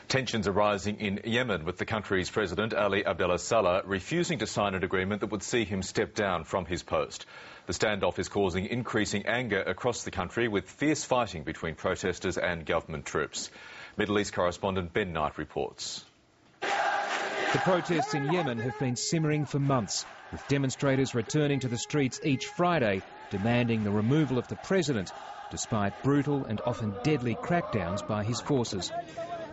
Tensions are rising in Yemen, with the country's President Ali Abdullah Saleh refusing to sign an agreement that would see him step down from his post. The standoff is causing increasing anger across the country, with fierce fighting between protesters and government troops. Middle East correspondent Ben Knight reports. The protests in Yemen have been simmering for months, with demonstrators returning to the streets each Friday demanding the removal of the president, despite brutal and often deadly crackdowns by his forces.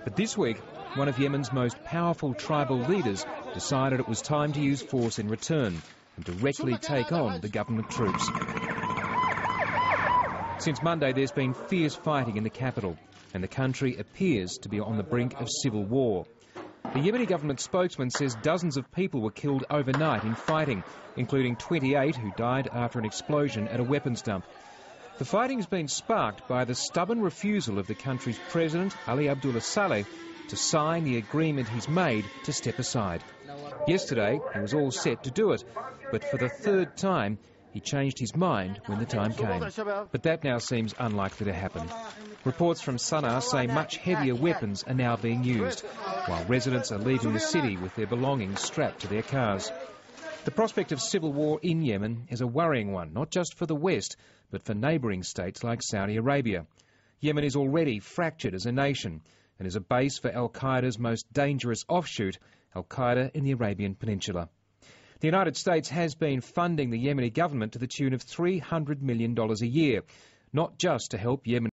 But this week, one of Yemen's most powerful tribal leaders decided it was time to use force in return and directly take on the government troops. Since Monday, there's been fierce fighting in the capital, and the country appears to be on the brink of civil war. The Yemeni government spokesman says dozens of people were killed overnight in fighting, including 28 who died after an explosion at a weapons dump. The fighting has been sparked by the stubborn refusal of the country's president, Ali Abdullah Saleh, to sign the agreement he's made to step aside. Yesterday, he was all set to do it, but for the third time, he changed his mind when the time came. But that now seems unlikely to happen. Reports from Sana'a say much heavier weapons are now being used, while residents are leaving the city with their belongings strapped to their cars. The prospect of civil war in Yemen is a worrying one, not just for the West, but for neighbouring states like Saudi Arabia. Yemen is already fractured as a nation and is a base for al-Qaeda's most dangerous offshoot, al-Qaeda in the Arabian Peninsula. The United States has been funding the Yemeni government to the tune of $300 million a year, not just to help Yemen